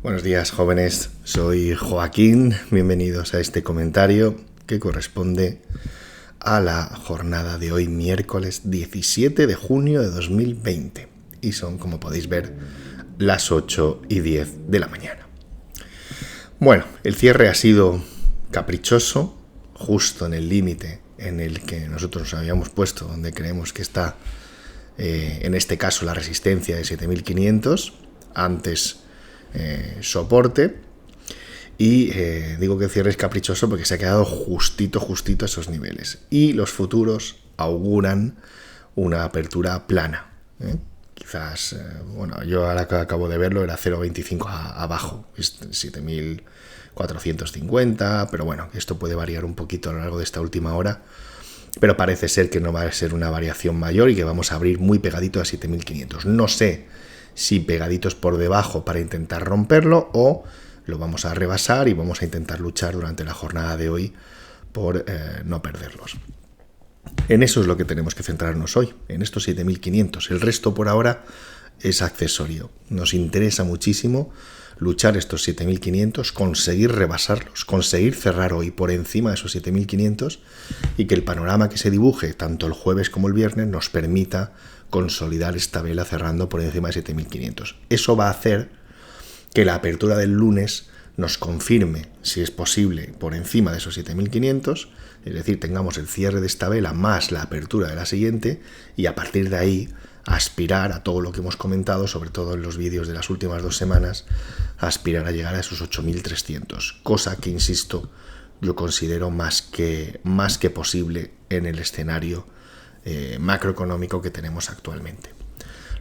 Buenos días, jóvenes. Soy Joaquín. Bienvenidos a este comentario que corresponde a la jornada de hoy, miércoles 17 de junio de 2020. Y son, como podéis ver, las 8:10 de la mañana. Bueno, el cierre ha sido caprichoso, justo en el límite en el que nosotros nos habíamos puesto, donde creemos que está, en este caso, la resistencia de 7.500, antes soporte, y digo que el cierre es caprichoso porque se ha quedado justito a esos niveles, y los futuros auguran una apertura plana, quizás, yo ahora que acabo de verlo era 0,25 abajo, 7.450, pero bueno, esto puede variar un poquito a lo largo de esta última hora, pero parece ser que no va a ser una variación mayor y que vamos a abrir muy pegadito a 7.500. No sé si pegaditos por debajo para intentar romperlo o lo vamos a rebasar y vamos a intentar luchar durante la jornada de hoy por no perderlos. En eso es lo que tenemos que centrarnos hoy, en estos 7.500. El resto por ahora es accesorio. Nos interesa muchísimo luchar estos 7.500, conseguir rebasarlos, conseguir cerrar hoy por encima de esos 7.500 y que el panorama que se dibuje tanto el jueves como el viernes nos permita consolidar esta vela cerrando por encima de 7.500. Eso va a hacer que la apertura del lunes nos confirme, si es posible, por encima de esos 7.500, es decir, tengamos el cierre de esta vela más la apertura de la siguiente y a partir de ahí aspirar a todo lo que hemos comentado, sobre todo en los vídeos de las últimas 2 semanas, aspirar a llegar a esos 8.300, cosa que, insisto, yo considero más que posible en el escenario macroeconómico que tenemos actualmente.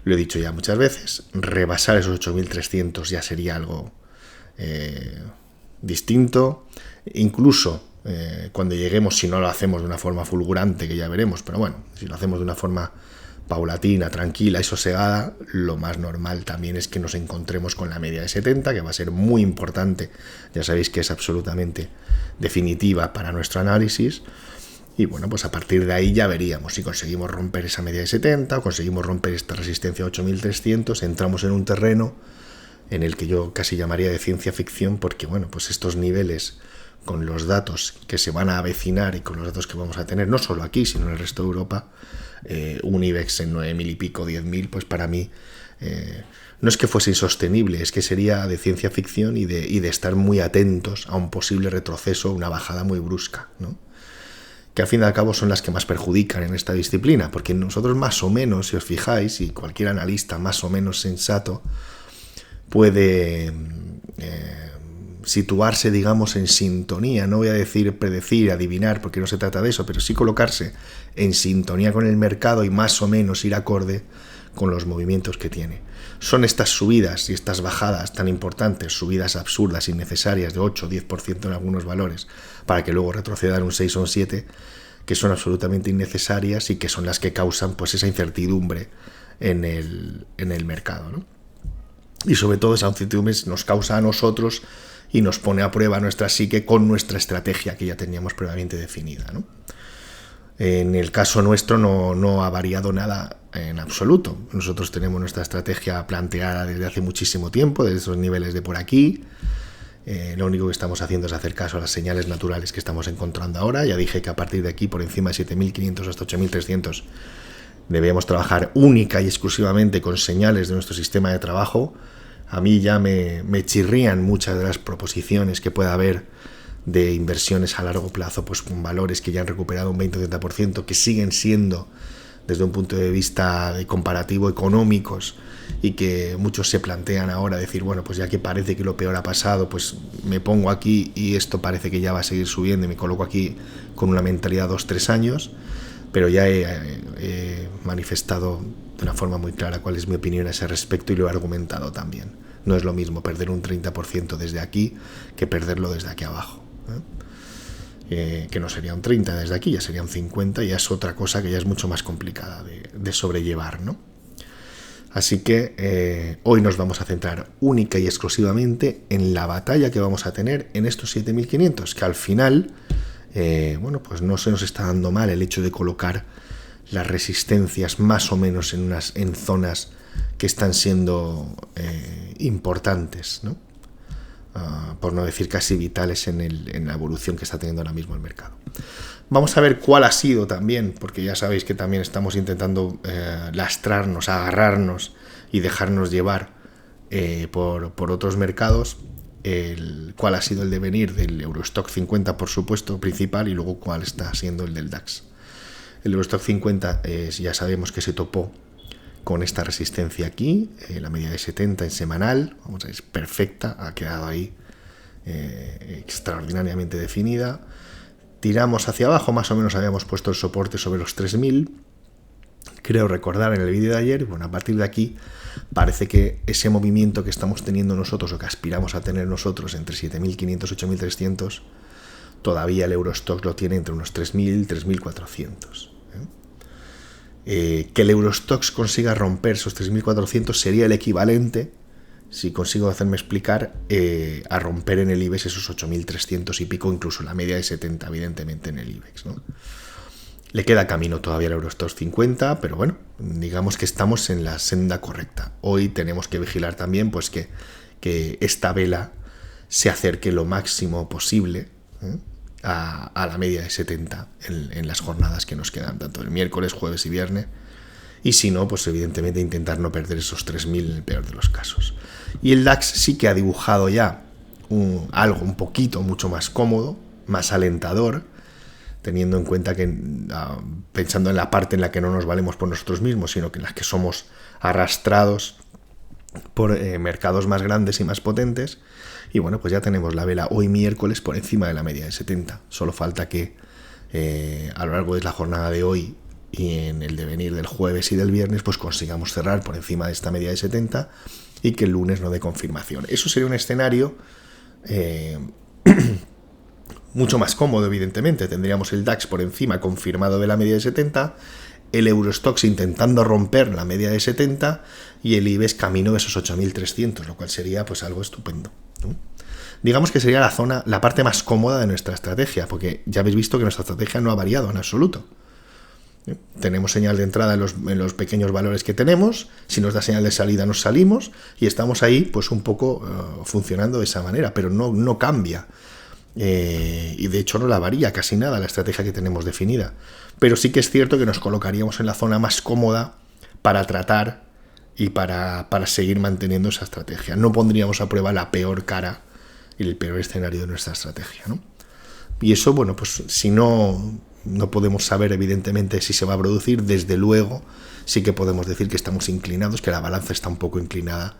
Lo he dicho ya muchas veces, rebasar esos 8.300 ya sería algo distinto, incluso cuando lleguemos, si no lo hacemos de una forma fulgurante, que ya veremos, pero bueno, si lo hacemos de una forma paulatina, tranquila y sosegada, lo más normal también es que nos encontremos con la media de 70, que va a ser muy importante, ya sabéis que es absolutamente definitiva para nuestro análisis. Y bueno, pues a partir de ahí ya veríamos si conseguimos romper esa media de 70 o conseguimos romper esta resistencia a 8.300, entramos en un terreno en el que yo casi llamaría de ciencia ficción, porque bueno, pues estos niveles con los datos que se van a avecinar y con los datos que vamos a tener, no solo aquí, sino en el resto de Europa, un IBEX en 9.000 y pico, 10.000, pues para mí no es que fuese insostenible, es que sería de ciencia ficción y de estar muy atentos a un posible retroceso, una bajada muy brusca, ¿no? Que al fin y al cabo son las que más perjudican en esta disciplina, porque nosotros más o menos, si os fijáis, y cualquier analista más o menos sensato puede situarse, digamos, en sintonía, no voy a decir predecir, adivinar, porque no se trata de eso, pero sí colocarse en sintonía con el mercado y más o menos ir acorde con los movimientos que tiene. Son estas subidas y estas bajadas tan importantes, subidas absurdas, innecesarias, de 8 o 10% en algunos valores, para que luego retrocedan un 6 o un 7, que son absolutamente innecesarias y que son las que causan pues esa incertidumbre en el mercado, ¿no? Y sobre todo esa incertidumbre nos causa a nosotros y nos pone a prueba nuestra psique con nuestra estrategia que ya teníamos previamente definida, ¿no? En el caso nuestro no ha variado nada en absoluto. Nosotros tenemos nuestra estrategia planteada desde hace muchísimo tiempo, desde esos niveles de por aquí. Lo único que estamos haciendo es hacer caso a las señales naturales que estamos encontrando ahora. Ya dije que a partir de aquí, por encima de 7.500 hasta 8.300, debemos trabajar única y exclusivamente con señales de nuestro sistema de trabajo. A mí ya me chirrían muchas de las proposiciones que pueda haber de inversiones a largo plazo, pues con valores que ya han recuperado un 20 o 30%, que siguen siendo, desde un punto de vista de comparativo, económicos, y que muchos se plantean ahora decir, bueno, pues ya que parece que lo peor ha pasado, pues me pongo aquí y esto parece que ya va a seguir subiendo y me coloco aquí con una mentalidad 2-3 años, pero ya he manifestado de una forma muy clara cuál es mi opinión a ese respecto y lo he argumentado también. No es lo mismo perder un 30% desde aquí que perderlo desde aquí abajo. Que no sería un 30 desde aquí, ya sería un 50, y ya es otra cosa que ya es mucho más complicada de sobrellevar, ¿no? Así que hoy nos vamos a centrar única y exclusivamente en la batalla que vamos a tener en estos 7.500, que al final, pues no se nos está dando mal el hecho de colocar las resistencias más o menos en zonas que están siendo importantes, ¿no? por no decir casi vitales en la evolución que está teniendo ahora mismo el mercado. Vamos a ver cuál ha sido también, porque ya sabéis que también estamos intentando lastrarnos, agarrarnos y dejarnos llevar por otros mercados, cuál ha sido el devenir del Eurostock 50, por supuesto, principal, y luego cuál está siendo el del DAX. El Eurostock 50 ya sabemos que se topó con esta resistencia aquí, la media de 70 en semanal, vamos a ver, es perfecta, ha quedado ahí extraordinariamente definida. Tiramos hacia abajo, más o menos habíamos puesto el soporte sobre los 3000, creo recordar en el vídeo de ayer. Bueno, a partir de aquí parece que ese movimiento que estamos teniendo nosotros, o que aspiramos a tener nosotros, entre 7500 y 8300, todavía el Eurostock lo tiene entre unos 3000 y 3400. Que el Eurostock consiga romper esos 3400 sería el equivalente, si consigo hacerme explicar, a romper en el IBEX esos 8300 y pico, incluso la media de 70, evidentemente, en el IBEX, ¿no? Le queda camino todavía el Eurostock 50, pero bueno, digamos que estamos en la senda correcta. Hoy tenemos que vigilar también pues que esta vela se acerque lo máximo posible a la media de 70 en las jornadas que nos quedan, tanto el miércoles, jueves y viernes, y si no, pues evidentemente intentar no perder esos 3000 en el peor de los casos. Y el DAX sí que ha dibujado ya algo un poquito mucho más cómodo, más alentador, teniendo en cuenta que, pensando en la parte en la que no nos valemos por nosotros mismos, sino que en la que somos arrastrados por mercados más grandes y más potentes. Y bueno, pues ya tenemos la vela hoy miércoles por encima de la media de 70. Solo falta que a lo largo de la jornada de hoy y en el devenir del jueves y del viernes, pues consigamos cerrar por encima de esta media de 70 y que el lunes no dé confirmación. Eso sería un escenario mucho más cómodo, evidentemente. Tendríamos el DAX por encima confirmado de la media de 70, el Eurostoxx intentando romper la media de 70 y el IBEX camino de esos 8300, lo cual sería pues algo estupendo, ¿no? Digamos que sería la parte más cómoda de nuestra estrategia, porque ya habéis visto que nuestra estrategia no ha variado en absoluto. Tenemos señal de entrada en los pequeños valores que tenemos, si nos da señal de salida nos salimos y estamos ahí pues un poco funcionando de esa manera, pero no cambia. Y de hecho no la varía casi nada la estrategia que tenemos definida, pero sí que es cierto que nos colocaríamos en la zona más cómoda para tratar y para seguir manteniendo esa estrategia. No pondríamos a prueba la peor cara y el peor escenario de nuestra estrategia, ¿no? Y eso, bueno, pues si no podemos saber evidentemente si se va a producir, desde luego sí que podemos decir que estamos inclinados, que la balanza está un poco inclinada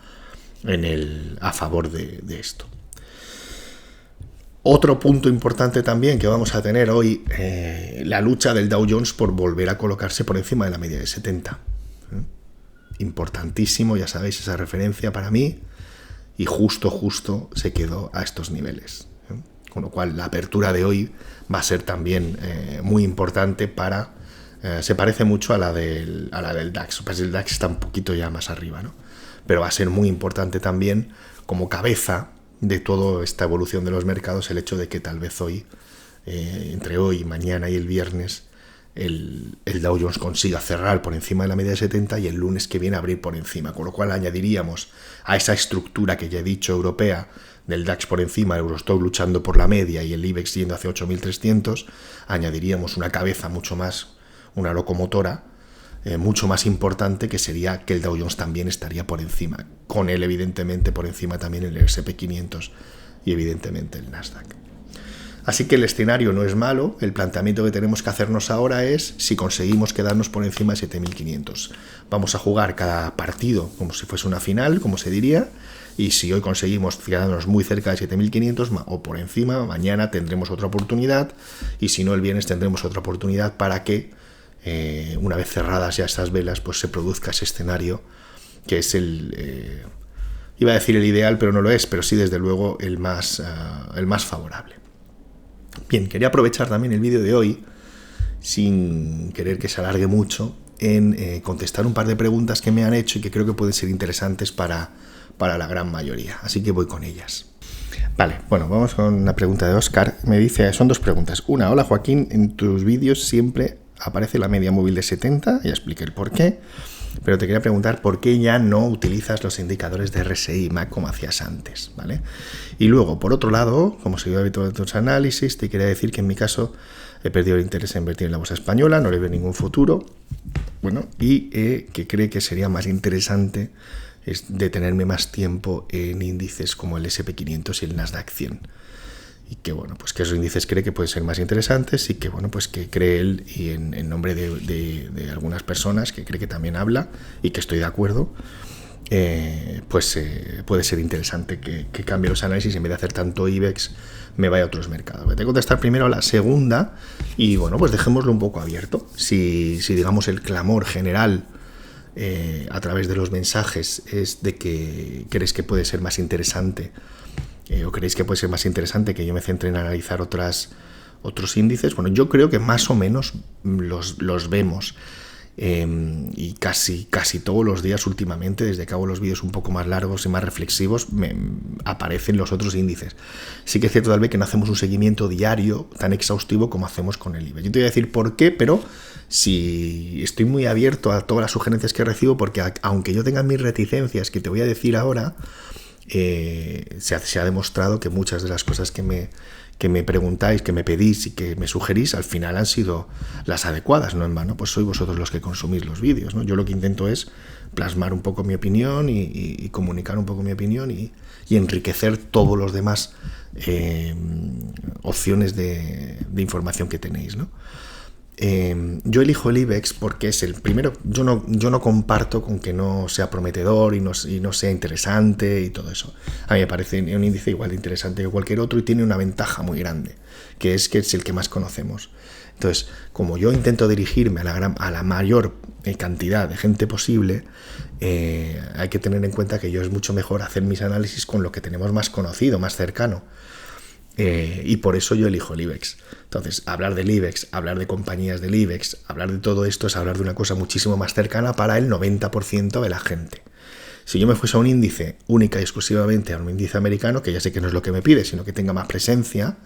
a favor de esto. Otro punto importante también que vamos a tener hoy, la lucha del Dow Jones por volver a colocarse por encima de la media de 70. Importantísimo, ya sabéis, esa referencia para mí, y justo se quedó a estos niveles. Con lo cual la apertura de hoy va a ser también muy importante para... se parece mucho a la del DAX, pues el DAX está un poquito ya más arriba, ¿no? Pero va a ser muy importante también como cabeza de toda esta evolución de los mercados el hecho de que tal vez hoy, entre hoy, mañana y el viernes, el Dow Jones consiga cerrar por encima de la media de 70 y el lunes que viene abrir por encima, con lo cual añadiríamos a esa estructura que ya he dicho europea, del DAX por encima, el Eurostoxx luchando por la media y el IBEX yendo hacia 8300, añadiríamos una cabeza mucho más, una locomotora mucho más importante, que sería que el Dow Jones también estaría por encima, con él evidentemente por encima también el S&P 500 y evidentemente el Nasdaq. Así que el escenario no es malo, el planteamiento que tenemos que hacernos ahora es si conseguimos quedarnos por encima de 7500. Vamos a jugar cada partido como si fuese una final, como se diría, y si hoy conseguimos quedarnos muy cerca de 7500 o por encima, mañana tendremos otra oportunidad, y si no, el viernes tendremos otra oportunidad para que una vez cerradas ya estas velas, pues se produzca ese escenario que es iba a decir el ideal, pero no lo es, pero sí desde luego el más favorable. Bien, quería aprovechar también el vídeo de hoy, sin querer que se alargue mucho, en contestar un par de preguntas que me han hecho y que creo que pueden ser interesantes para la gran mayoría, así que voy con ellas. Vale, bueno, vamos con una pregunta de Óscar. Me dice, son dos preguntas. Una, hola Joaquín, en tus vídeos siempre aparece la media móvil de 70, ya expliqué el por qué. pero te quería preguntar por qué ya no utilizas los indicadores de RSI y MAC como hacías antes, ¿vale? Y luego, por otro lado, como seguidor habitual de tus análisis, te quería decir que en mi caso he perdido el interés en invertir en la bolsa española, no le veo ningún futuro, bueno, y que cree que sería más interesante es detenerme más tiempo en índices como el SP500 y el Nasdaq 100. Y que bueno, pues que esos índices cree que pueden ser más interesantes y que bueno, pues que cree él, y en nombre de algunas personas que cree que también habla y que estoy de acuerdo, puede ser interesante que cambie los análisis y en vez de hacer tanto IBEX me vaya a otros mercados. Voy a contestar primero a la segunda y bueno, pues dejémoslo un poco abierto. Si digamos el clamor general a través de los mensajes es de que crees que puede ser más interesante o creéis que puede ser más interesante que yo me centre en analizar otros índices, bueno, yo creo que más o menos los vemos y casi todos los días últimamente, desde que hago los vídeos un poco más largos y más reflexivos, me aparecen los otros índices. Sí que es cierto tal vez que no hacemos un seguimiento diario tan exhaustivo como hacemos con el IBEX. Yo te voy a decir por qué, pero si estoy muy abierto a todas las sugerencias que recibo, porque aunque yo tenga mis reticencias que te voy a decir ahora, se ha demostrado que muchas de las cosas que me preguntáis, que me pedís y que me sugerís, al final han sido las adecuadas, no en vano, pues sois vosotros los que consumís los vídeos, ¿no? Yo lo que intento es plasmar un poco mi opinión y comunicar un poco mi opinión y enriquecer todos los demás opciones de información que tenéis, ¿no? Yo elijo el IBEX porque es el primero. Yo no comparto con que no sea prometedor y no sea interesante y todo eso. A mí me parece un índice igual de interesante que cualquier otro y tiene una ventaja muy grande, que es el que más conocemos. Entonces, como yo intento dirigirme a la mayor cantidad de gente posible, hay que tener en cuenta que yo es mucho mejor hacer mis análisis con lo que tenemos más conocido, más cercano. Y por eso yo elijo el IBEX. Entonces, hablar del IBEX, hablar de compañías del IBEX, hablar de todo esto es hablar de una cosa muchísimo más cercana para el 90% de la gente. Si yo me fuese a un índice única y exclusivamente a un índice americano, que ya sé que no es lo que me pide, sino que tenga más presencia,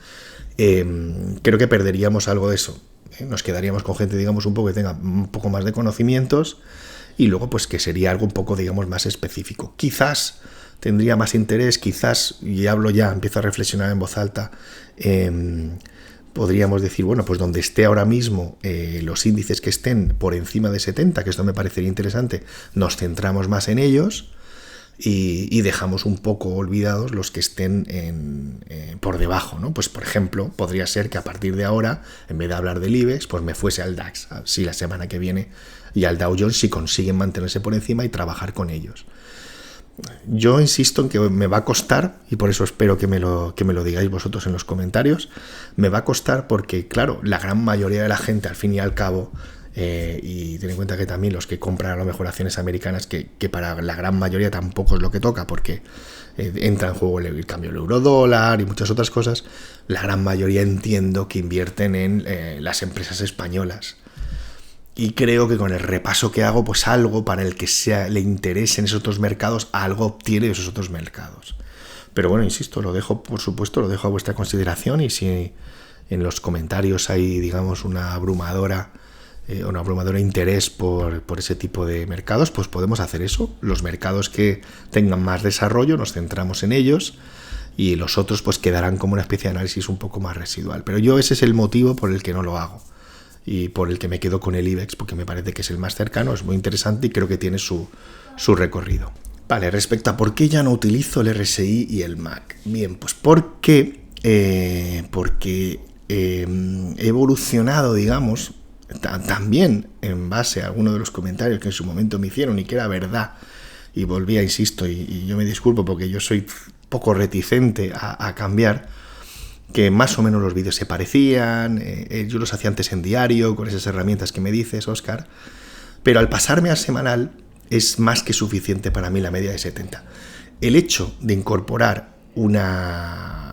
creo que perderíamos algo de eso. Nos quedaríamos con gente, digamos, un poco que tenga un poco más de conocimientos y luego pues que sería algo un poco, digamos, más específico. Quizás tendría más interés, quizás, y hablo ya, empiezo a reflexionar en voz alta, podríamos decir, bueno, pues donde esté ahora mismo los índices que estén por encima de 70, que esto me parecería interesante, nos centramos más en ellos y dejamos un poco olvidados los que estén por debajo, ¿no? Pues, por ejemplo, podría ser que a partir de ahora, en vez de hablar del IBEX, pues me fuese al DAX, así la semana que viene, y al Dow Jones si consiguen mantenerse por encima y trabajar con ellos. Yo insisto en que me va a costar, y por eso espero que me lo digáis vosotros en los comentarios, me va a costar porque, claro, la gran mayoría de la gente, al fin y al cabo, y ten en cuenta que también los que compran a lo mejor acciones americanas, que para la gran mayoría tampoco es lo que toca, porque entra en juego el cambio del euro-dólar y muchas otras cosas, la gran mayoría entiendo que invierten en las empresas españolas. Y creo que con el repaso que hago, pues algo para el que le interesen esos otros mercados, algo obtiene de esos otros mercados. Pero bueno, insisto, lo dejo, por supuesto, lo dejo a vuestra consideración y si en los comentarios hay, digamos, un abrumador interés por ese tipo de mercados, pues podemos hacer eso. Los mercados que tengan más desarrollo, nos centramos en ellos y los otros pues quedarán como una especie de análisis un poco más residual. Pero yo ese es el motivo por el que no lo hago. Y por el que me quedo con el IBEX, porque me parece que es el más cercano, es muy interesante y creo que tiene su recorrido. Vale, respecto a por qué ya no utilizo el RSI y el MAC. Bien, pues porque he evolucionado, digamos, también en base a algunos de los comentarios que en su momento me hicieron y que era verdad, y volvía, insisto, y yo me disculpo porque yo soy poco reticente a cambiar, que más o menos los vídeos se parecían, yo los hacía antes en diario, con esas herramientas que me dices, Óscar, pero al pasarme al semanal es más que suficiente para mí la media de 70. El hecho de incorporar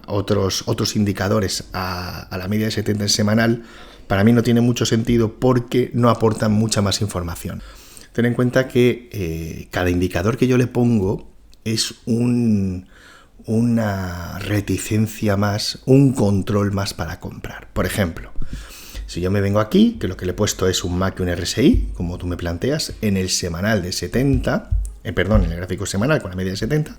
otros indicadores a la media de 70 en semanal, para mí no tiene mucho sentido porque no aportan mucha más información. Ten en cuenta que cada indicador que yo le pongo es una reticencia más, un control más para comprar. Por ejemplo, Si yo me vengo aquí, que lo que le he puesto es un Mac y un RSI, como tú me planteas, en el semanal de 70, en el gráfico semanal con la media de 70,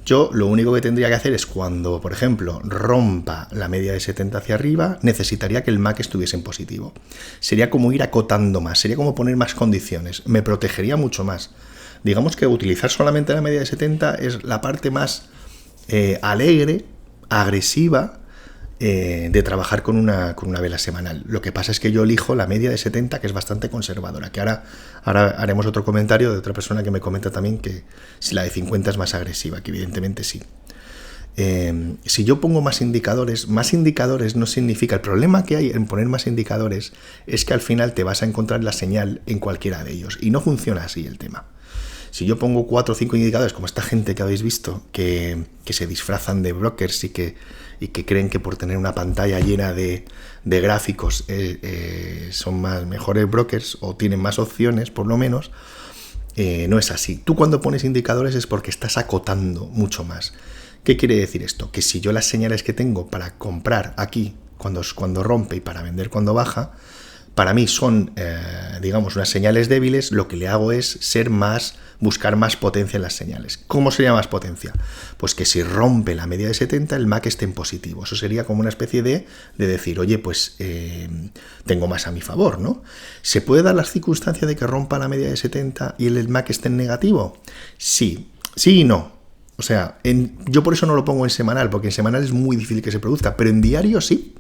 yo lo único que tendría que hacer es cuando, por ejemplo, rompa la media de 70 hacia arriba, necesitaría que el Mac estuviese en positivo. Sería como ir acotando más, sería como poner más condiciones, me protegería mucho más. Digamos que utilizar solamente la media de 70 es la parte más alegre, agresiva, de trabajar con una vela semanal. Lo que pasa es que yo elijo la media de 70, que es bastante conservadora, que ahora haremos otro comentario de otra persona que me comenta también que si la de 50 es más agresiva, que evidentemente sí. Si yo pongo más indicadores no significa... El problema que hay en poner más indicadores es que al final te vas a encontrar la señal en cualquiera de ellos, y no funciona así el tema. Si yo pongo 4 o 5 indicadores, como esta gente que habéis visto, que se disfrazan de brokers y que creen que por tener una pantalla llena de gráficos son mejores brokers o tienen más opciones, por lo menos, no es así. Tú cuando pones indicadores es porque estás acotando mucho más. ¿Qué quiere decir esto? Que si yo las señales que tengo para comprar aquí cuando rompe y para vender cuando baja, para mí son, digamos, unas señales débiles, lo que le hago es buscar más potencia en las señales. ¿Cómo sería más potencia? Pues que si rompe la media de 70, el MAC esté en positivo. Eso sería como una especie de decir, oye, pues tengo más a mi favor, ¿no? ¿Se puede dar la circunstancia de que rompa la media de 70 y el MAC esté en negativo? Sí y no. O sea, yo por eso no lo pongo en semanal, porque en semanal es muy difícil que se produzca, pero en diario sí.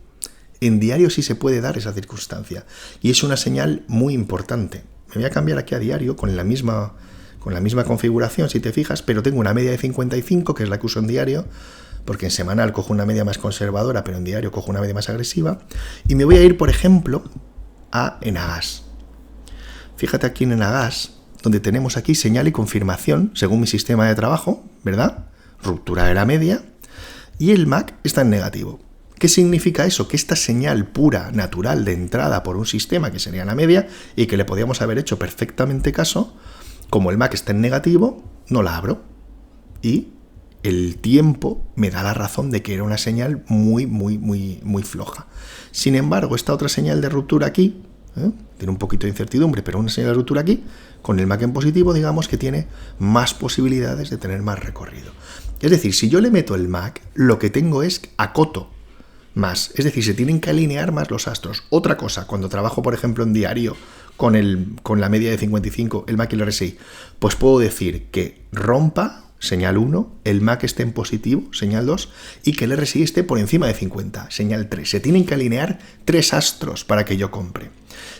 En diario sí se puede dar esa circunstancia. Y es una señal muy importante. Me voy a cambiar aquí a diario con la misma configuración, si te fijas, pero tengo una media de 55, que es la que uso en diario, porque en semanal cojo una media más conservadora, pero en diario cojo una media más agresiva. Y me voy a ir, por ejemplo, a Enagas. Fíjate aquí en Enagas, donde tenemos aquí señal y confirmación, según mi sistema de trabajo, ¿verdad? Ruptura de la media, y el MAC está en negativo. ¿Qué significa eso? Que esta señal pura, natural, de entrada por un sistema que sería la media y que le podíamos haber hecho perfectamente caso, como el MAC está en negativo, no la abro. Y el tiempo me da la razón de que era una señal muy, muy, muy, muy floja. Sin embargo, esta otra señal de ruptura aquí, tiene un poquito de incertidumbre, pero una señal de ruptura aquí, con el MAC en positivo, digamos que tiene más posibilidades de tener más recorrido. Es decir, si yo le meto el MAC, lo que tengo es acoto más, es decir, se tienen que alinear más los astros. Otra cosa, cuando trabajo, por ejemplo, en diario con la media de 55, el MAC y el RSI, pues puedo decir que rompa, señal 1, el MAC esté en positivo, señal 2, y que el RSI esté por encima de 50, señal 3. Se tienen que alinear 3 astros para que yo compre.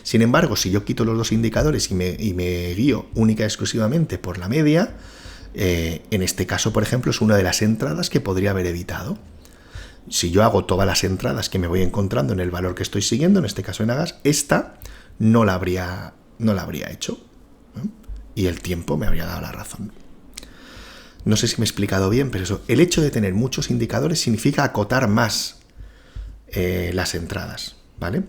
Sin embargo, si yo quito los dos indicadores y me guío única y exclusivamente por la media, en este caso, por ejemplo, es una de las entradas que podría haber evitado. Si yo hago todas las entradas que me voy encontrando en el valor que estoy siguiendo, en este caso en Agas, esta no la habría hecho, ¿no? Y el tiempo me habría dado la razón. No sé si me he explicado bien, pero eso, el hecho de tener muchos indicadores significa acotar más las entradas, ¿vale?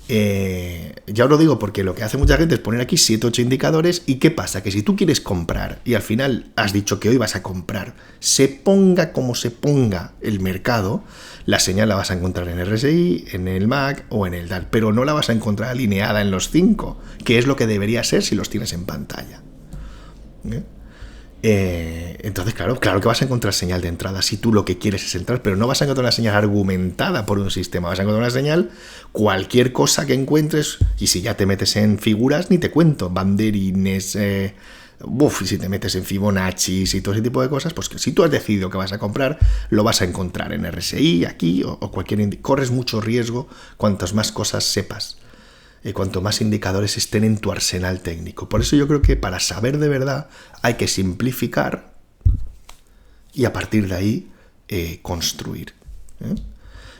Ya os lo digo porque lo que hace mucha gente es poner aquí 7 o 8 indicadores. ¿Y qué pasa? Que si tú quieres comprar y al final has dicho que hoy vas a comprar, se ponga como se ponga el mercado, la señal la vas a encontrar en el RSI, en el MAC o en el DAL, pero no la vas a encontrar alineada en los 5, que es lo que debería ser si los tienes en pantalla. Entonces, claro que vas a encontrar señal de entrada si tú lo que quieres es entrar, pero no vas a encontrar una señal argumentada por un sistema, vas a encontrar una señal, cualquier cosa que encuentres, y si ya te metes en figuras, ni te cuento, banderines, y si te metes en Fibonacci y todo ese tipo de cosas, pues que si tú has decidido que vas a comprar, lo vas a encontrar en RSI, aquí, o cualquier corres mucho riesgo cuantas más cosas sepas. Cuanto más indicadores estén en tu arsenal técnico. Por eso yo creo que para saber de verdad hay que simplificar y a partir de ahí construir.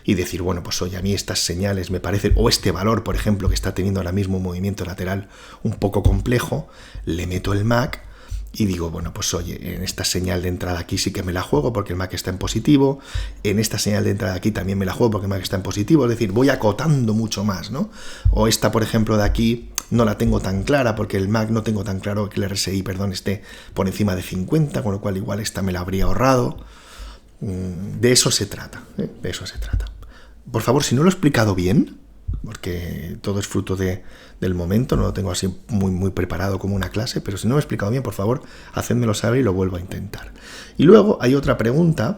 Y decir, bueno, pues oye, a mí estas señales me parecen, o este valor, por ejemplo, que está teniendo ahora mismo un movimiento lateral un poco complejo, le meto el MAC y digo, bueno, pues oye, en esta señal de entrada aquí sí que me la juego porque el MAC está en positivo, en esta señal de entrada aquí también me la juego porque el MAC está en positivo, es decir, voy acotando mucho más, ¿no? O esta, por ejemplo, de aquí no la tengo tan clara porque el MAC no tengo tan claro que el RSI, esté por encima de 50, con lo cual igual esta me la habría ahorrado. De eso se trata, de eso se trata. Por favor, si no lo he explicado bien, porque todo es fruto del momento, no lo tengo así muy preparado como una clase, pero si no me he explicado bien, por favor, hacédmelo saber y lo vuelvo a intentar. Y luego hay otra pregunta,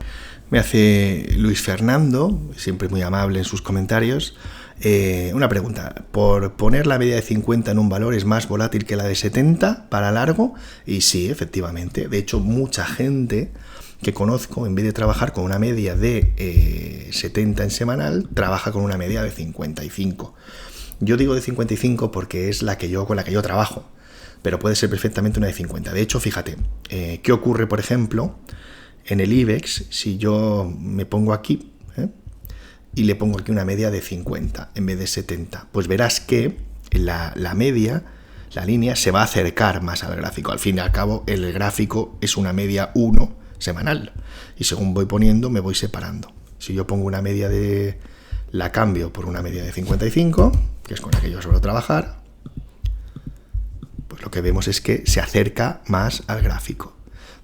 me hace Luis Fernando, siempre muy amable en sus comentarios, una pregunta: ¿por poner la media de 50 en un valor es más volátil que la de 70 para largo? Y sí, efectivamente, de hecho mucha gente que conozco, en vez de trabajar con una media de 70 en semanal, trabaja con una media de 55. Yo digo de 55 porque es con la que yo trabajo, pero puede ser perfectamente una de 50. De hecho, fíjate, ¿qué ocurre, por ejemplo, en el IBEX si yo me pongo aquí y le pongo aquí una media de 50 en vez de 70? Pues verás que la media, la línea, se va a acercar más al gráfico. Al fin y al cabo, el gráfico es una media 1 semanal, y según voy poniendo me voy separando. Si yo pongo una media la cambio por una media de 55, que es con la que yo suelo trabajar, pues lo que vemos es que se acerca más al gráfico.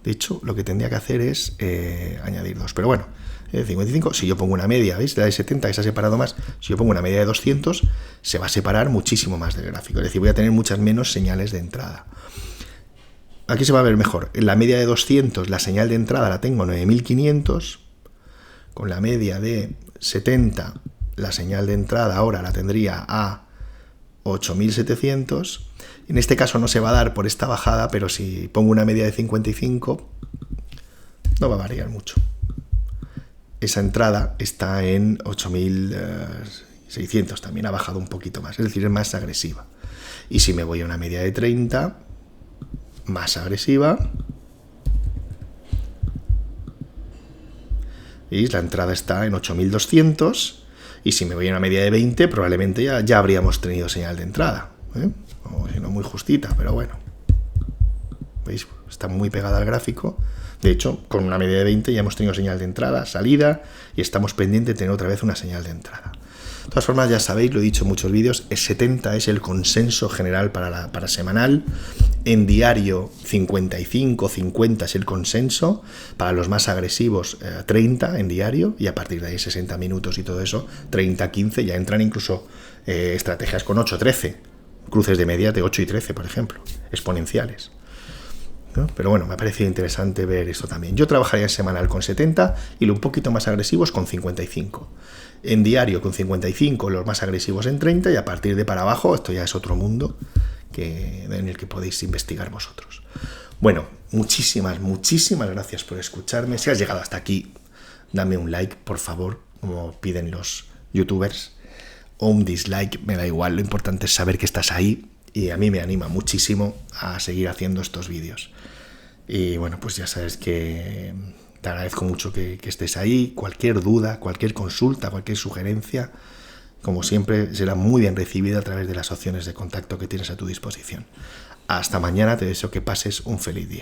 De hecho, lo que tendría que hacer es añadir 2, pero bueno, 55, si yo pongo una media, ¿veis? La de 70 que se ha separado más, si yo pongo una media de 200, se va a separar muchísimo más del gráfico, es decir, voy a tener muchas menos señales de entrada. Aquí se va a ver mejor. En la media de 200, la señal de entrada la tengo 9500. Con la media de 70, la señal de entrada ahora la tendría a 8700. En este caso no se va a dar por esta bajada, pero si pongo una media de 55, no va a variar mucho. Esa entrada está en 8600, también ha bajado un poquito más, es decir, es más agresiva. Y si me voy a una media de 30, más agresiva, ¿veis? La entrada está en 8200, y si me voy a una media de 20, probablemente ya habríamos tenido señal de entrada, o si no, muy justita, pero bueno, ¿veis? Está muy pegada al gráfico. De hecho, con una media de 20 ya hemos tenido señal de entrada, salida, y estamos pendientes de tener otra vez una señal de entrada. De todas formas, ya sabéis, lo he dicho en muchos vídeos, el 70 es el consenso general para semanal. En diario, 55, 50 es el consenso. Para los más agresivos, 30 en diario. Y a partir de ahí, 60 minutos y todo eso, 30, 15. Ya entran incluso estrategias con 8, 13. Cruces de media de 8 y 13, por ejemplo. Exponenciales, ¿no? Pero bueno, me ha parecido interesante ver esto también. Yo trabajaría en semanal con 70 y lo un poquito más agresivos con 55. En diario con 55, los más agresivos en 30, y a partir de para abajo, esto ya es otro mundo en el que podéis investigar vosotros. Bueno, muchísimas gracias por escucharme. Si has llegado hasta aquí, dame un like, por favor, como piden los youtubers, o un dislike, me da igual, lo importante es saber que estás ahí, y a mí me anima muchísimo a seguir haciendo estos vídeos. Y bueno, pues ya sabes que te agradezco mucho que estés ahí. Cualquier duda, cualquier consulta, cualquier sugerencia, como siempre, será muy bien recibida a través de las opciones de contacto que tienes a tu disposición. Hasta mañana, te deseo que pases un feliz día.